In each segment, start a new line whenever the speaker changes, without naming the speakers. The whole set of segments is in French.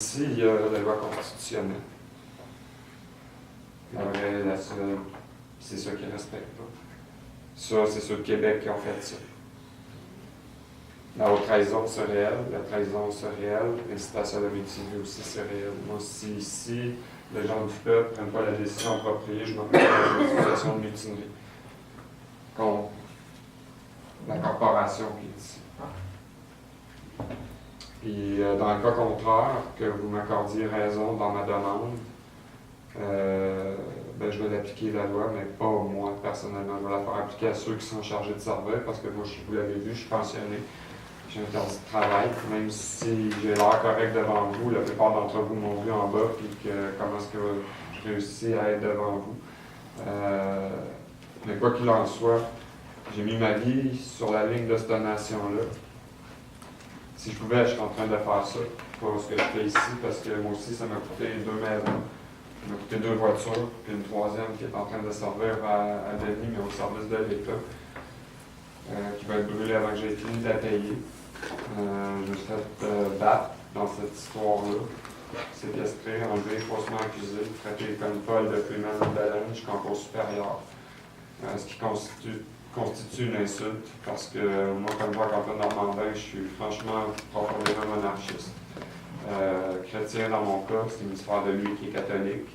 Ici, il y a la loi constitutionnelle. La seule, c'est ceux qui ne respectent pas. Ça, c'est ceux de Québec qui ont fait ça. La haute trahison, c'est réel. La trahison, c'est réel. L'incitation à la mutinerie aussi, c'est réel. Moi, si ici, les gens du peuple ne prennent pas la décision appropriée, je m'en fais une accusation de mutinerie contre la corporation qui est ici. Puis, dans le cas contraire, que vous m'accordiez raison dans ma demande, je vais l'appliquer la loi, mais pas moi personnellement. Je vais la faire appliquer à ceux qui sont chargés de servir, parce que moi, vous l'avez vu, je suis pensionné. J'ai un interdit de travail, même si j'ai l'air correct devant vous, la plupart d'entre vous m'ont vu en bas, puis comment est-ce que je réussis à être devant vous. Mais quoi qu'il en soit, j'ai mis ma vie sur la ligne de cette nation-là. Si je pouvais, je serais en train de faire ça, pour ce que je fais ici, parce que moi aussi, ça m'a coûté 2 maisons, ça m'a coûté 2 voitures, puis une troisième qui est en train de servir à Denis, mais au service de l'État, qui va être brûlée avant que j'ai fini de la payer. Je me suis fait battre dans cette histoire-là, séquestré, enlevé, faussement accusé, traité comme Paul de criminel de Baleine jusqu'en cour supérieure, ce qui constitue une insulte, parce que moi, comme voix canton normandin, je suis franchement profondément monarchiste. Chrétien dans mon cas, c'est l'histoire de lui qui est catholique.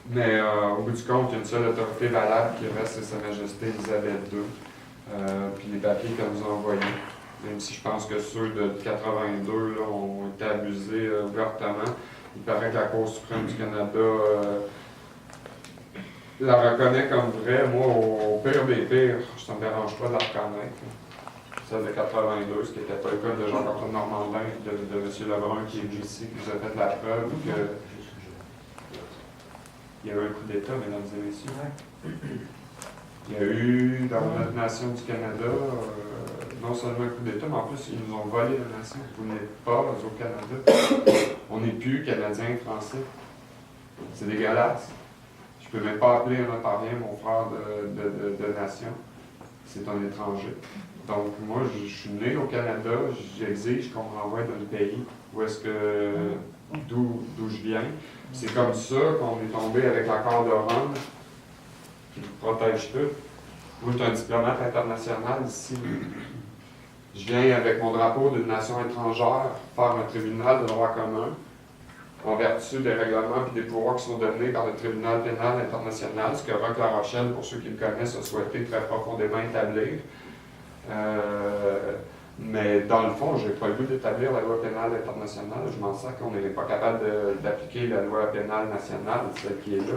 Mais au bout du compte, il y a une seule autorité valable qui reste, c'est Sa Majesté Élisabeth II. Puis les papiers qu'elle nous a envoyés, même si je pense que ceux de 82 là, ont été abusés ouvertement. Il paraît que la Cour suprême du Canada la reconnaît comme vraie. Moi, au pire des pires, ça ne me dérange pas de la reconnaître. Celle de 82, ce qui n'était pas le cas de Jean-Antoine Normandin, de M. Lebrun qui est ici, qui nous a fait la preuve qu'il y a eu un coup d'État, mesdames et messieurs. Il y a eu, dans notre nation du Canada, non seulement un coup d'État, mais en plus, ils nous ont volé la nation. Vous n'êtes pas au Canada. On n'est plus Canadiens et Français. C'est dégueulasse. Je ne peux même pas appeler un Ontarien mon frère de nation. C'est un étranger. Donc, moi, je suis né au Canada. J'exige qu'on me renvoie dans le pays d'où je viens. C'est comme ça qu'on est tombé avec l'accord de Rome, qui nous protège tous. Moi, je suis un diplomate international ici. Je viens avec mon drapeau d'une nation étrangère faire un tribunal de droit commun en vertu des règlements et des pouvoirs qui sont donnés par le tribunal pénal international, ce que Roch La Rochelle, pour ceux qui le connaissent, a souhaité très profondément établir. Mais dans le fond, je n'ai pas le goût d'établir la loi pénale internationale. Je m'en sers qu'on n'est pas capable d'appliquer la loi pénale nationale, celle qui est là.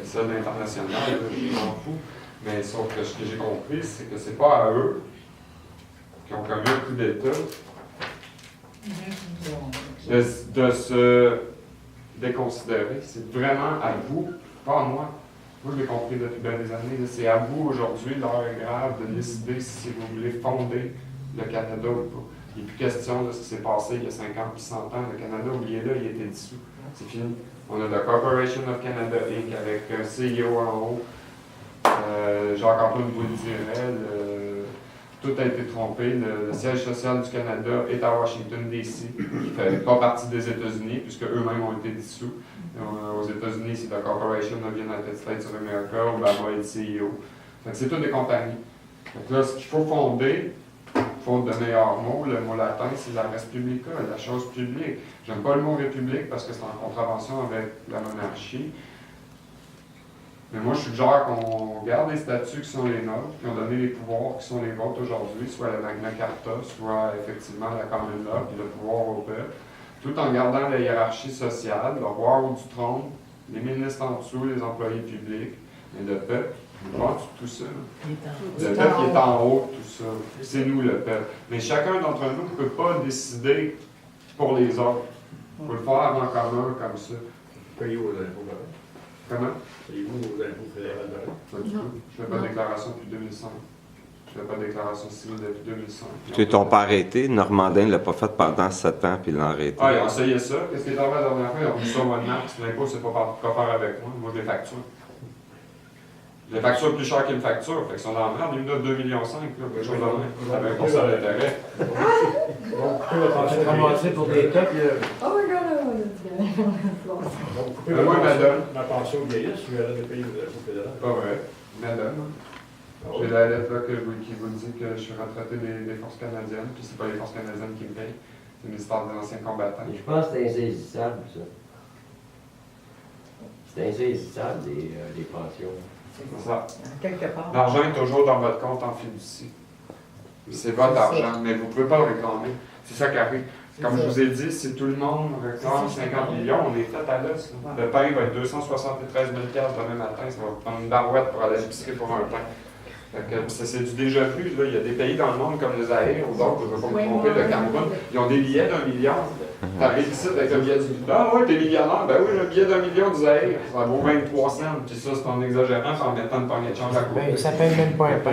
Celle internationale, je m'en fous. Mais sauf que ce que j'ai compris, c'est que c'est pas à eux qui ont commis un coup d'État de se déconsidérer. C'est vraiment à vous, pas à moi. Moi, je l'ai compris depuis bien des années. C'est à vous aujourd'hui, l'heure est grave, de décider si vous voulez fonder le Canada ou pas. Il n'est plus question de ce qui s'est passé il y a 50 puis 100 ans. Le Canada, oubliez-le, il a été dissous. C'est fini. On a la Corporation of Canada Inc. avec un CEO en haut. Jacques-Antoine Bouddirel, tout a été trompé. Le siège social du Canada est à Washington, D.C., qui ne fait pas partie des États-Unis, puisque eux-mêmes ont été dissous. Aux États-Unis, c'est la Corporation of United States of America, Obama est le CEO. C'est toutes des compagnies. Donc là, ce qu'il faut fonder, faute de meilleurs mots, le mot latin, c'est la res publica, la chose publique. J'aime pas le mot république parce que c'est en contravention avec la monarchie. Mais moi, je suggère qu'on garde les statuts qui sont les nôtres, qui ont donné les pouvoirs qui sont les vôtres aujourd'hui, soit la Magna Carta, soit effectivement la Common Law, puis le pouvoir au peuple, tout en gardant la hiérarchie sociale, le roi au du trône, les ministres en dessous, les employés publics, et le peuple. Il est pas en dessous de tout ça. Le peuple qui est en haut, tout ça. C'est nous, le peuple. Mais chacun d'entre nous ne peut pas décider pour les autres. Il faut le faire en commun, comme ça.
Payez vos impôts,
Comment?
payez-vous vos impôts fédéraux,
Pas du tout. Je ne fais pas de déclaration depuis 2005. Je ne fais pas de déclaration civile depuis 2005.
Tu t'ont pas arrêté. Normandin ne l'a pas fait pendant 7 ans, puis il l'a arrêté.
Ah, ils ont essayé ça. Qu'est-ce qui est arrivé la dernière fois? Ils ont mis ça au mois de mars. L'impôt, c'est pas quoi faire avec moi. Moi, je les facture. Les factures plus chères qu'une facture, fait qu'ils sont dans la merde, ils me donnent 2,5 millions, là, quelque chose de même, avec 1% d'intérêt.
Donc, coupez votre
On
pension
s'est ramassé pour des tops.
Oh my god, oh,
Donc, coupez
Mais moi, madame.
ma pension vieillesse, je vais aller payer vos impôts fédéraux.
Pas vrai. Madame. J'ai la lettre là, qui vous dit que je suis retraité des forces canadiennes, puis c'est pas les forces canadiennes qui me payent, c'est le ministère des anciens combattants.
Je pense que c'est insaisissable, ça. C'est insaisissable, les pensions.
C'est ça.
quelque part.
L'argent est toujours dans votre compte en fiducie. C'est votre argent, mais vous ne pouvez pas le réclamer. C'est ça qui arrive. Comme je vous ai dit, si tout le monde réclame 50 millions, on est fait à l'os. Le pain va être 273 000 demain matin. Ça va prendre une barouette pour aller à l'épicerie pour un pain. C'est du déjà vu. Là. Il y a des pays dans le monde comme le Zaïre ou d'autres, je ne veux pas me tromper, le Cameroun, ils ont des billets d'1 million. Tu arrives ici avec un billet du Ah oui, t'es millionnaire. Ben oui, le billet d'1 million du Zaïre, ça vaut 23 cents. Puis ça, c'est en exagérant, en mettant une poignée de change à côté.
Ben, ça paye même pas un pain.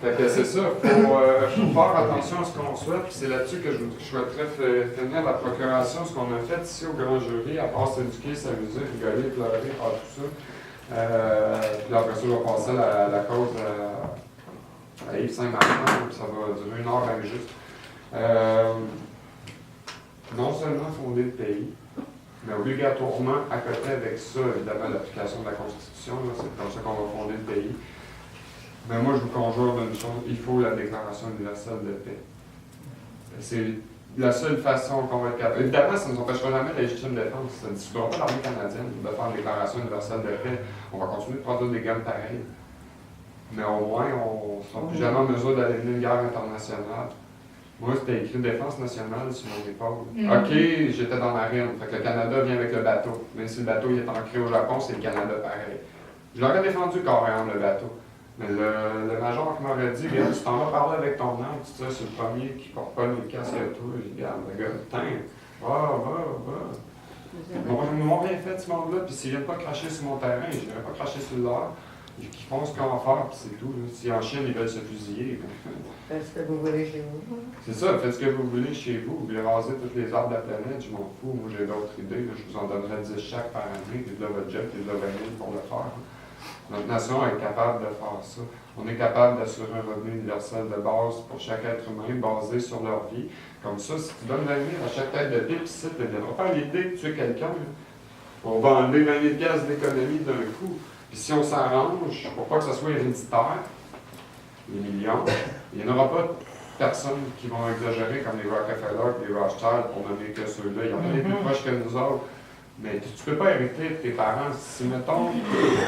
Fait que c'est ça, il faut faire attention à ce qu'on souhaite, puis c'est là-dessus que je souhaiterais finir la procuration, ce qu'on a fait ici au grand jury, à part s'éduquer, s'amuser, rigoler, pleurer, faire tout ça. Puis après ça, je vais passer la cause à Yves Saint-Martin, puis ça va durer 1 heure bien juste. Non seulement fonder le pays, mais obligatoirement, à côté avec ça, évidemment, l'application de la Constitution, c'est comme ça qu'on va fonder le pays. Mais moi, je vous conjure d'une chose, il faut la Déclaration universelle de paix. C'est la seule façon qu'on va être capable. Évidemment, ça ne nous empêchera jamais la légitime défense. Ça ne dissoudra pas l'armée canadienne de faire une Déclaration universelle de paix. On va continuer de produire des gammes pareilles. Mais au moins, on ne sera plus jamais en mesure d'aller mener une guerre internationale. Moi, c'était écrit Défense nationale sur mon épaule. OK, j'étais dans la marine. Fait que le Canada vient avec le bateau. Même si le bateau il est ancré au Japon, c'est le Canada pareil. Je l'aurais défendu corps et âme, le bateau. Mais le major qui m'aurait dit, regarde, tu t'en vas parler avec ton âme, tu sais, c'est le premier qui porte pas le casque à toi. Je dis, regarde, le gars, tiens, va. Ils m'ont rien fait, ce monde-là, puis s'ils viennent pas cracher sur mon terrain, je n'irai pas cracher sur leur. Ils font ce qu'on va faire, puis c'est tout. Là. Si en Chine, ils veulent se fusiller.
Faites ce que vous voulez chez vous.
C'est ça, faites ce que vous voulez chez vous. Vous voulez raser toutes les arbres de la planète, je m'en fous. Moi, j'ai d'autres idées. Là. Je vous en donnerai 10 chaque par année, puis de là, votre job, puis de là, 20 000 pour le faire. Notre nation est capable de faire ça. On est capable d'assurer un revenu universel de base pour chaque être humain basé sur leur vie. Comme ça, si tu donnes 20 000 à chaque tête de pipe, ici, tu ne viendras pas l'idée de tuer quelqu'un. On va enlever 20 000 d'économie d'un coup. Puis si on s'arrange pour pas que ce soit héréditaire, les millions, il n'y en aura pas de personnes qui vont exagérer comme les Rockefeller et les Rothschild pour nommer que ceux-là. Il y en a les plus proches que nous autres. Mais tu ne peux pas hériter de tes parents. Si, mettons,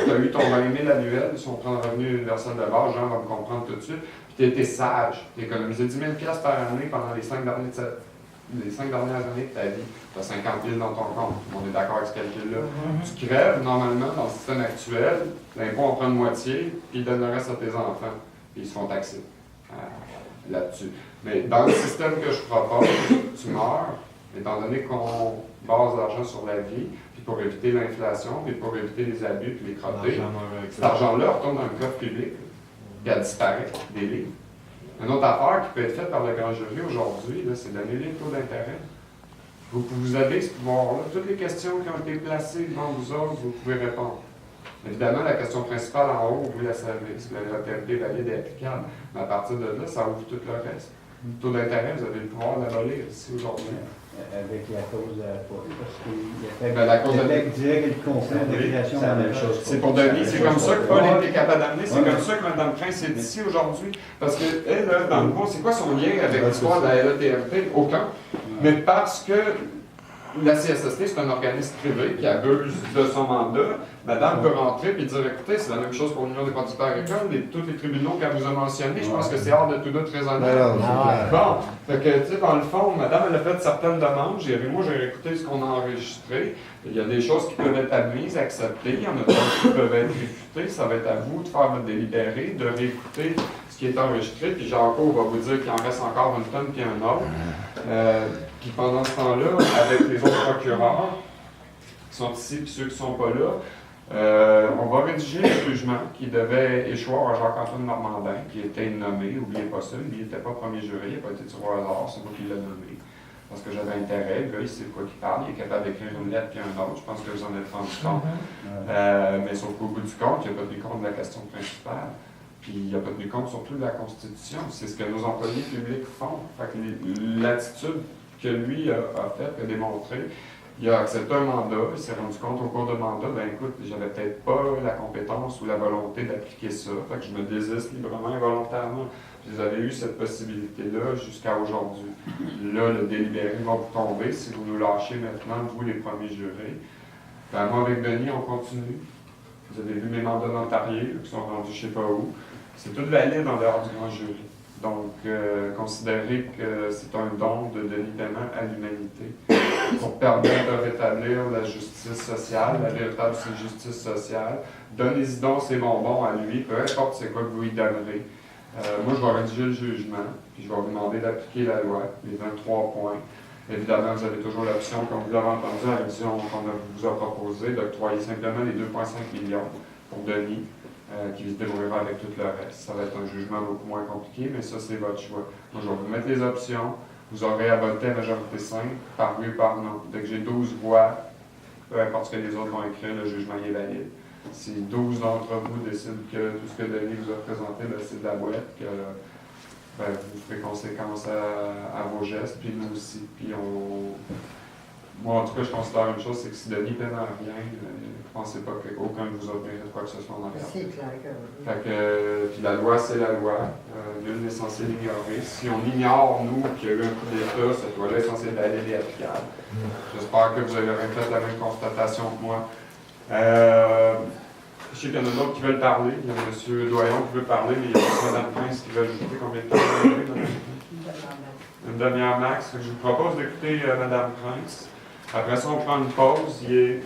tu as eu ton 20 000 annuel, si on prend le revenu universel de base, Jean va me comprendre tout de suite, puis tu as été sage, tu as économisé 10 000 par année pendant les 5 dernières années de ta vie, tu as 50 000 dans ton compte. On est d'accord avec ce calcul-là. Tu crèves, normalement, dans le système actuel, l'impôt en prend une moitié, puis il donne le reste à tes enfants, puis ils se font taxer là-dessus. Mais dans le système que je propose, tu meurs, étant donné qu'on base l'argent sur la vie, puis pour éviter l'inflation, puis pour éviter les abus, puis les crottés, cet argent-là retourne dans le coffre public, puis elle disparaît des livres. Une autre affaire qui peut être faite par le grand jury aujourd'hui, c'est d'annuler le taux d'intérêt. Vous avez ce pouvoir-là. Toutes les questions qui ont été placées devant vous autres, vous pouvez répondre. Évidemment, la question principale en haut, vous la savez, c'est que la TMP valide et applicable. Mais à partir de là, ça ouvre tout le reste. Le taux d'intérêt, vous avez le pouvoir d'abolir ici aujourd'hui.
Avec la cause de la poule, parce qu'il
Ben, la cause de
Québec disait que le conflit de création
c'est la même chose.
C'est pour donner, c'est comme ça que Paul a été capable d'amener, c'est comme ça que Mme Prince est ici aujourd'hui. Parce qu'elle, dans le fond, c'est quoi son lien avec l'histoire de la LATMP? Aucun. Mais parce que la CSST, c'est un organisme privé qui abuse de son mandat. Madame peut rentrer et dire, écoutez, c'est la même chose pour l'Union des producteurs agricoles, et tous les tribunaux qu'elle vous a mentionnés, je pense que c'est hors de tout doute raisonnable. Bon, fait que, tu sais, dans le fond, madame, elle a fait certaines demandes, moi, j'ai écouté ce qu'on a enregistré, il y a des choses qui peuvent être admises, acceptées, il y en a d'autres qui peuvent être réfutées, ça va être à vous de faire votre délibéré, de réécouter ce qui est enregistré, puis Jean-Claude va vous dire qu'il en reste encore une tonne puis un autre. Puis pendant ce temps-là, avec les autres procureurs qui sont ici et ceux qui ne sont pas là, on va rédiger un jugement qui devait échoir à Jacques-Antoine Normandin, qui était nommé, n'oubliez pas ça, lui, il n'était pas premier jury, il n'a pas été tiré au hasard, c'est moi qui l'ai nommé. parce que j'avais intérêt. Le gars, il sait de quoi il parle, il est capable d'écrire une lettre puis un autre. Je pense que vous en êtes rendu compte. Mais sauf qu'au bout du compte, il n'a pas tenu compte de la question principale. Puis il n'a pas tenu compte surtout de la Constitution. C'est ce que nos employés publics font. Fait que l'attitude que lui a faite, a démontré, il a accepté un mandat, il s'est rendu compte au cours de mandat, ben écoute, j'avais peut-être pas la compétence ou la volonté d'appliquer ça. Fait que je me désiste librement et volontairement. Vous avez eu cette possibilité-là jusqu'à aujourd'hui. Là, le délibéré va vous tomber si vous nous lâchez maintenant, vous les premiers jurés. Ben, moi, avec Denis, on continue. Vous avez vu mes mandats notariés qui sont rendus je ne sais pas où. C'est tout valide en dehors du grand jury. Donc, considérez que c'est un don de Denis Paiement à l'humanité pour permettre de rétablir la justice sociale, la véritable justice sociale. Donnez-y donc ses bonbons à lui, peu importe c'est quoi que vous lui donnerez. Moi, je vais rédiger le jugement, puis je vais vous demander d'appliquer la loi, les 23 points. Évidemment, vous avez toujours l'option, comme vous l'avez entendu, à la révision qu'on vous a proposée, d'octroyer simplement les 2,5 millions pour Denis, qui se débrouillera avec tout le reste. Ça va être un jugement beaucoup moins compliqué, mais ça, c'est votre choix. Moi, je vais vous mettre les options. Vous aurez à voter à majorité simple, par oui ou par non. Dès que j'ai 12 voix, peu importe ce que les autres vont écrire, le jugement est valide. Si 12 d'entre vous décident que tout ce que Denis vous a présenté, ben, c'est de la boîte, que ben, vous ferez conséquence à vos gestes, puis nous aussi. Puis moi, en tout cas, je considère une chose, c'est que si Denis peine à rien, ne pensez pas qu'aucun de vous autres mérite quoi que ce soit en arrière.
C'est clair que oui.
Fait que, puis la loi, c'est la loi. Nul n'est censé l'ignorer. Si on ignore, nous, qu'il y a eu un coup d'État, cette loi-là est censée être valide et applicable. J'espère que vous avez fait la même constatation que moi. Je sais qu'il y en a d'autres qui veulent parler. Il y a M. Doyon qui veut parler, mais il y a aussi Mme Prince qui veut ajouter combien de temps vous avez, Mme Prince? Une demi-heure max. Je vous propose d'écouter Mme Prince. Après ça, on prend une pause. Il est